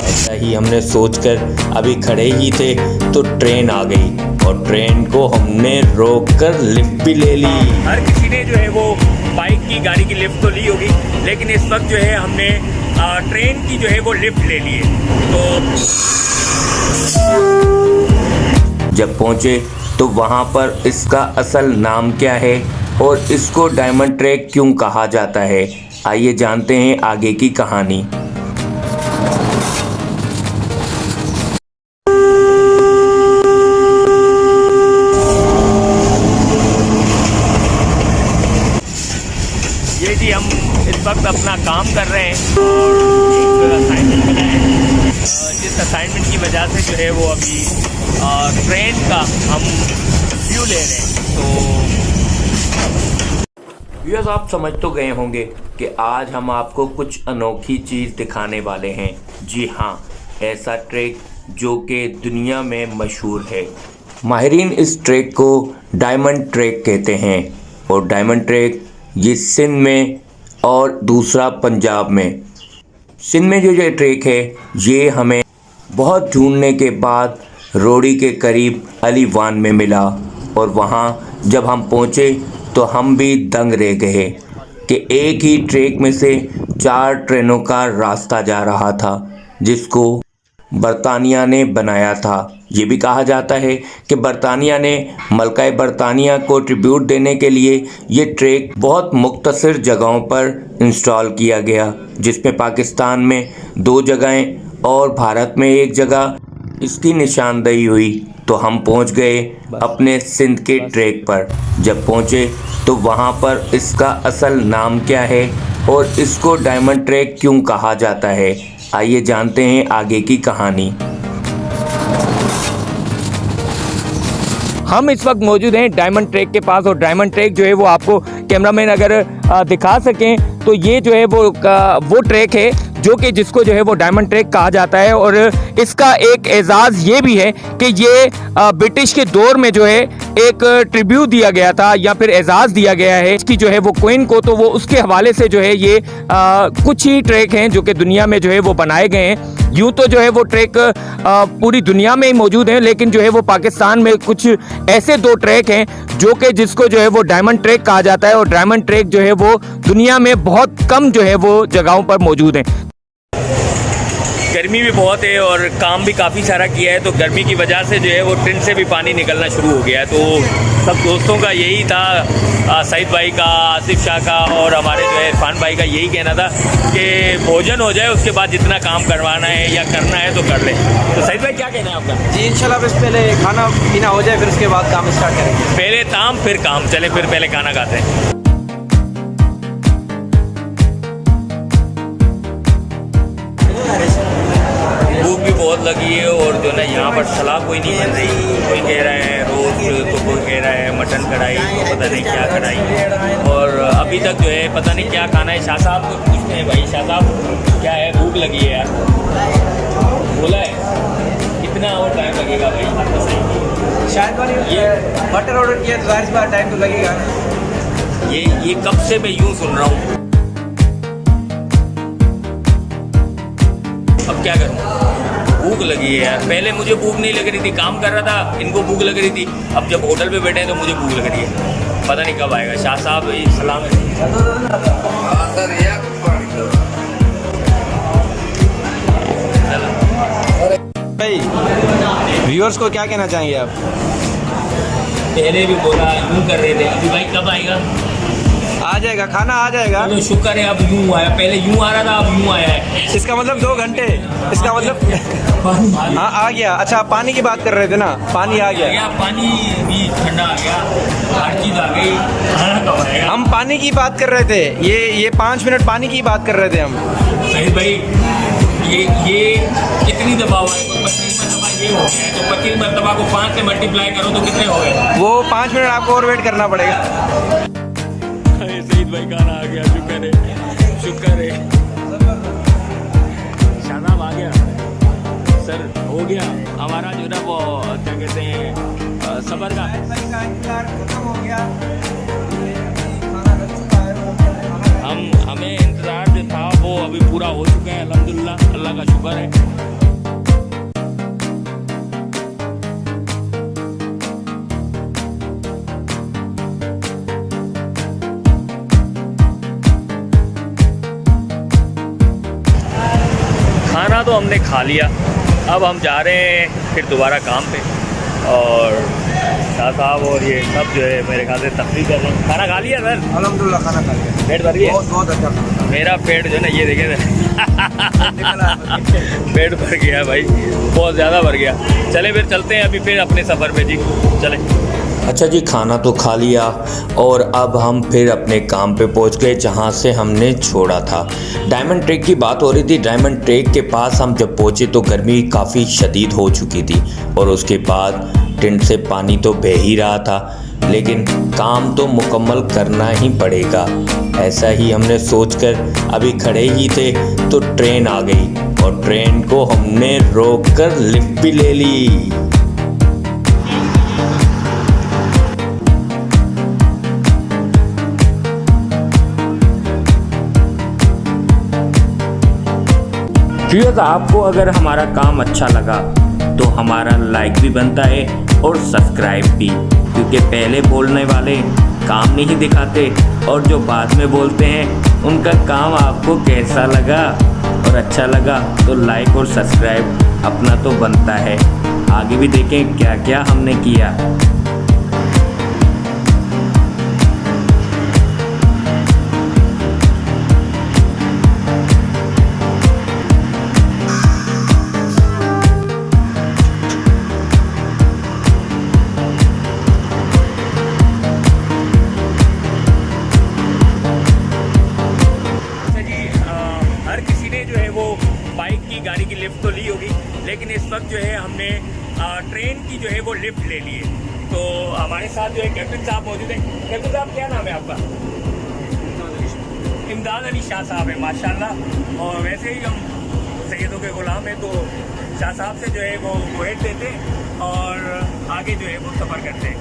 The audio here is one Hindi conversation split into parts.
ऐसा ही हमने सोचकर अभी खड़े ही थे तो ट्रेन आ गई और ट्रेन को हमने रोककर लिफ्ट भी ले ली। हर किसी ने जो है वो बाइक की गाड़ी की लिफ्ट तो ली होगी, लेकिन इस वक्त जो है हमने ट्रेन की जो है वो लिफ्ट ले ली है। तो जब पहुंचे तो वहां पर इसका असल नाम क्या है और इसको डायमंड ट्रैक क्यों कहा जाता है, आइए जानते हैं आगे की कहानी। ये जी हम इस वक्त अपना काम कर रहे हैं और एक असाइनमेंट बनाए हैं, जिस असाइनमेंट की वजह से जो है वो अभी ट्रेन का हम व्यू ले रहे हैं। तो व्यूअर्स, आप समझ तो गए होंगे कि आज हम आपको कुछ अनोखी चीज़ दिखाने वाले हैं। जी हाँ, ऐसा ट्रैक जो कि दुनिया में मशहूर है। माहिरीन इस ट्रैक को डायमंड ट्रैक कहते हैं और डायमंड ट्रैक ये सिंध में और दूसरा पंजाब में। सिंध में जो ट्रैक है ये हमें बहुत ढूंढने के बाद रोड़ी के करीब अलीवान में मिला और वहाँ जब हम पहुँचे तो हम भी दंग रह गए कि एक ही ट्रैक में से 4 ट्रेनों का रास्ता जा रहा था जिसको बरतानिया ने बनाया था। ये भी कहा जाता है कि बरतानिया ने मलका बरतानिया को ट्रिब्यूट देने के लिए ये ट्रैक बहुत मुख्तसर जगहों पर इंस्टॉल किया गया, जिसमें पाकिस्तान में 2 जगहें और भारत में 1 जगह इसकी निशानदेही हुई। तो हम पहुंच गए अपने सिंध के ट्रैक पर। जब पहुंचे तो वहां पर इसका असल नाम क्या है और इसको डायमंड ट्रैक क्यों कहा जाता है, आइए जानते हैं आगे की कहानी। हम इस वक्त मौजूद हैं डायमंड ट्रैक के पास और डायमंड ट्रैक जो है वो आपको कैमरामैन अगर दिखा सकें तो ये जो है वो ट्रैक है जो कि जिसको जो है वो डायमंड ट्रैक कहा जाता है। और इसका एक एजाज़ ये भी है कि ये ब्रिटिश के दौर में जो है एक ट्रिब्यूट दिया गया था या फिर एजाज़ दिया गया है इसकी जो है वो क्वीन को। तो वो उसके हवाले से जो है ये कुछ ही ट्रैक हैं जो कि दुनिया में जो है वो बनाए गए हैं। यूँ तो जो है वो ट्रैक पूरी दुनिया में ही मौजूद हैं, लेकिन जो है वो पाकिस्तान में कुछ ऐसे 2 ट्रैक हैं जो कि जिसको जो है वो डायमंड ट्रैक कहा जाता है और डायमंड ट्रैक जो है वो दुनिया में बहुत कम जो है वो जगहों पर मौजूद हैं। गर्मी भी बहुत है और काम भी काफ़ी सारा किया है, तो गर्मी की वजह से जो है वो ट्रेन से भी पानी निकलना शुरू हो गया है। तो सब दोस्तों का यही था, सईद भाई का, आसिफ शाह का और हमारे जो है इरफान भाई का यही कहना था कि भोजन हो जाए उसके बाद जितना काम करवाना है या करना है तो कर ले। तो सईद भाई क्या कहना है आपका? जी इंशाल्लाह बस पहले खाना पीना हो जाए फिर उसके बाद काम स्टार्ट करेंगे। पहले ताम फिर काम, चले फिर पहले खाना खाते हैं। भूख भी बहुत लगी है और जो ना यहाँ पर सलाह कोई नहीं बन रही। कोई कह रहा है रोस्ट तो कोई कह रहा है मटन कढ़ाई, तो पता नहीं क्या कढ़ाई, और अभी तक जो है पता नहीं क्या खाना है। शाह साहब को पूछते हैं, भाई शाह साहब क्या है, भूख लगी है यार? बोला है कितना और टाइम लगेगा भाई? शायद ये बटर ऑर्डर किया तो ज़ाहिर सी बात टाइम तो लगेगा। ये कब से मैं यूँ सुन रहा हूँ, अब क्या करूँ? भूख लगी है यार। पहले मुझे भूख नहीं लग रही थी, काम कर रहा था, इनको भूख लग रही थी। अब जब होटल पे बैठे हैं तो मुझे भूख लग रही है। पता नहीं कब आएगा। शाह साहब सलाम है। भाई व्यूअर्स को क्या कहना चाहेंगे आप? पहले भी बोला यूँ कर रहे थे, अभी भाई कब आएगा? आ जाएगा, खाना आ जाएगा। तो शुक्र है अब यूँ आया, पहले यूँ आ रहा था अब यूँ आया है। इसका मतलब 2 घंटे, इसका मतलब हाँ आ गया। अच्छा पानी की बात कर रहे थे ना, पानी आ गया, पानी भी ठंडा आ गया, हर चीज़ आ गई, खाना कब आएगा? हम पानी की बात कर रहे थे, ये 5 मिनट पानी की बात कर रहे थे हम। सही भाई, ये कितनी दफा हुआ है? 25 मरतबा ये हो गया है, तो 25 मरतबा को 5 से मल्टीप्लाई करो तो कितने हो गए? वो 5 मिनट आपको और वेट करना पड़ेगा। सईद भाई खाना आ गया, शुक्र है, शुक्र है। शादाब आ गया सर, हो गया हमारा जो ना वो क्या कहते हैं सबर का खत्म हो गया। हमें इंतज़ार ताला का शुक्र है। खाना तो हमने खा लिया, अब हम जा रहे हैं फिर दोबारा काम पे। और शाह साहब और ये सब जो है मेरे ख्याल से तफरीह कर रहे हैं। खाना खा लिया सर? अल्हम्दुलिल्लाह खाना खा लिया। पेट भर गया? बहुत अच्छा खाना। मेरा पेट जो है ना, ये देखे पेट भर गया भाई, बहुत ज़्यादा भर गया। चले फिर चलते हैं अभी फिर अपने सफ़र पे जी, चले। अच्छा जी, खाना तो खा लिया और अब हम फिर अपने काम पे पहुंच गए जहां से हमने छोड़ा था। डायमंड ट्रेक की बात हो रही थी। डायमंड ट्रेक के पास हम जब पहुंचे तो गर्मी काफ़ी शदीद हो चुकी थी और उसके बाद टेंट से पानी तो बह ही रहा था, लेकिन काम तो मुकम्मल करना ही पड़ेगा। ऐसा ही हमने सोचकर अभी खड़े ही थे तो ट्रेन आ गई और ट्रेन को हमने रोक कर लिफ्ट भी ले ली। व्यूअर्स, आपको अगर हमारा काम अच्छा लगा तो हमारा लाइक भी बनता है और सब्सक्राइब भी, क्योंकि पहले बोलने वाले काम नहीं दिखाते और जो बाद में बोलते हैं उनका काम आपको कैसा लगा और अच्छा लगा तो लाइक और सब्सक्राइब अपना तो बनता है। आगे भी देखें क्या क्या हमने किया। बाइक की गाड़ी की लिफ्ट तो ली होगी, लेकिन इस वक्त जो है हमने ट्रेन की जो है वो लिफ्ट ले ली है। तो हमारे साथ जो है कैप्टन साहब मौजूद हैं। कैप्टन साहब, क्या नाम है आपका? इमदाद अली शाह साहब है, माशाल्लाह। और वैसे ही हम सैयदों के गुलाम हैं, तो शाह साहब से जो है वो वेट देते हैं और आगे जो है वो सफ़र करते हैं।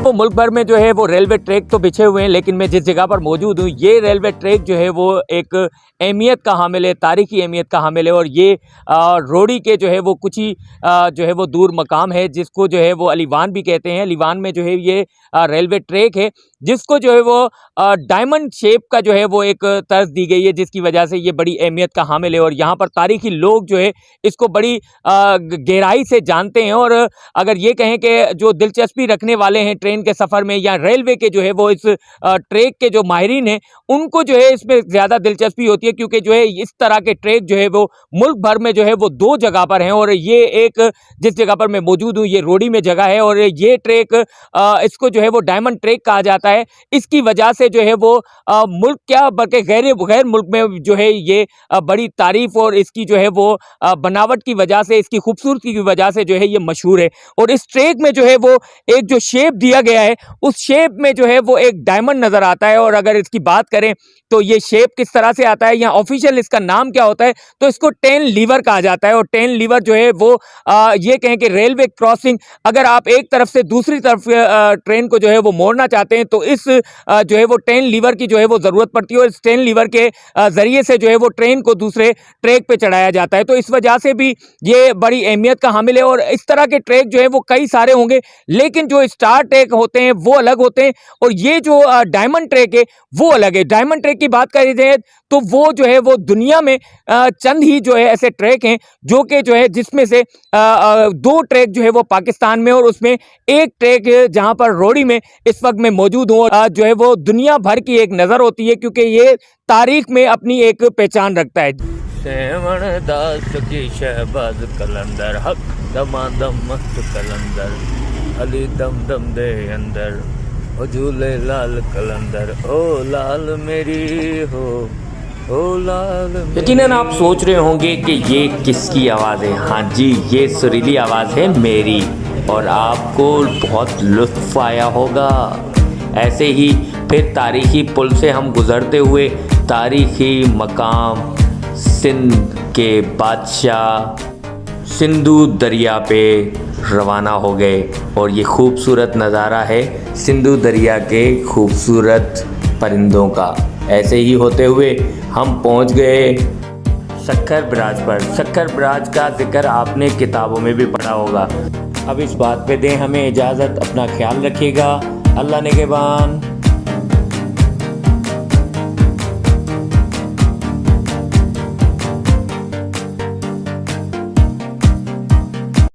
तो मुल्क भर में जो है वो रेलवे ट्रैक तो बिछे हुए हैं, लेकिन मैं जिस जगह पर मौजूद हूँ ये रेलवे ट्रैक जो है वो एक अहमियत का हामिल है, तारीखी अहमियत का हामिल है। और ये रोडी के जो है वो कुछ ही जो है वो दूर मकाम है जिसको जो है वो अलीवान भी कहते हैं। अलीवान में जो है ये रेलवे ट्रैक है जिसको जो है वो डायमंड शेप का जो है वो एक तर्ज दी गई है, जिसकी वजह से ये बड़ी अहमियत का हामिल है। और यहाँ पर तारीखी लोग जो है इसको बड़ी गहराई से जानते हैं। और अगर ये कहें कि जो दिलचस्पी रखने वाले हैं ट्रेन के सफ़र में या रेलवे के जो है वो इस ट्रैक के जो माहिरीन हैं उनको जो है इसमें ज़्यादा दिलचस्पी होती है, क्योंकि जो है इस तरह के ट्रैक जो है वो मुल्क भर में जो है वो 2 जगह पर हैं। और ये एक जिस जगह पर मैं मौजूद हूँ ये रोडी में जगह है और ये ट्रैक इसको जो है वो डायमंड ट्रैक कहा जाता है। इसकी वजह से जो है वो मुल्क क्या बल्कि गैर मुल्क में जो है ये बड़ी तारीफ और इसकी जो है वो बनावट की वजह से, इसकी खूबसूरती की वजह से जो है ये मशहूर है। और इस ट्रैक में जो है वो एक जो शेप दिया गया है उस शेप में जो है वो एक डायमंड नज़र आता है। और अगर इसकी बात करें तो ये शेप किस तरह से आता है या ऑफिशियल इसका नाम क्या होता है, तो इसको 10 लीवर कहा जाता है। और 10 लीवर जो है वो ये कहें कि रेलवे क्रॉसिंग, अगर आप एक तरफ से दूसरी तरफ ट्रेन को जो है वो मोड़ना चाहते हैं तो इस जो है वो 10 लीवर की जो है वो ज़रूरत पड़ती है। और इस 10 लीवर के ज़रिए से जो है वो ट्रेन को दूसरे ट्रैक पे चढ़ाया जाता है। तो इस वजह से भी ये बड़ी अहमियत का हामिल है। और इस तरह के ट्रैक जो है वो कई सारे होंगे, लेकिन जो स्टार ट्रैक होते हैं वो अलग होते हैं और ये जो डायमंड ट्रैक है वो अलग है। डायमंड ट्रैक की बात करी जाए तो वो जो है वो दुनिया में चंद ही जो है ऐसे ट्रैक हैं जो कि जो है जिसमें से 2 ट्रैक जो है वो पाकिस्तान में और उसमें एक ट्रैक जहां पर रोडी में इस वक्त मैं मौजूद हूँ जो है वो दुनिया भर की एक नज़र होती है, क्योंकि ये तारीख में अपनी एक पहचान रखता है। सेवण दास की शहबाज कलंदर हक दमादम मस्त कलंदर अली दम दम दे अंदर ओ झूले लाल कलंदर ओ लाल मेरी हो ओ लाल। यकीनन आप सोच रहे होंगे कि ये किसकी आवाज़ है। हाँ जी, ये सुरीली आवाज़ है मेरी और आपको बहुत लुत्फ़ आया होगा। ऐसे ही फिर तारीख़ी पुल से हम गुज़रते हुए तारीख़ी मकाम सिंध के बादशाह सिंधु दरिया पे रवाना हो गए और ये खूबसूरत नज़ारा है सिंधु दरिया के खूबसूरत परिंदों का। ऐसे ही होते हुए हम पहुंच गए सक्खर ब्राज पर। सक्खर ब्राज का जिक्र आपने किताबों में भी पढ़ा होगा। अब इस बात पे दें हमें इजाज़त, अपना ख्याल रखिएगा। अल्लाह निगहबान।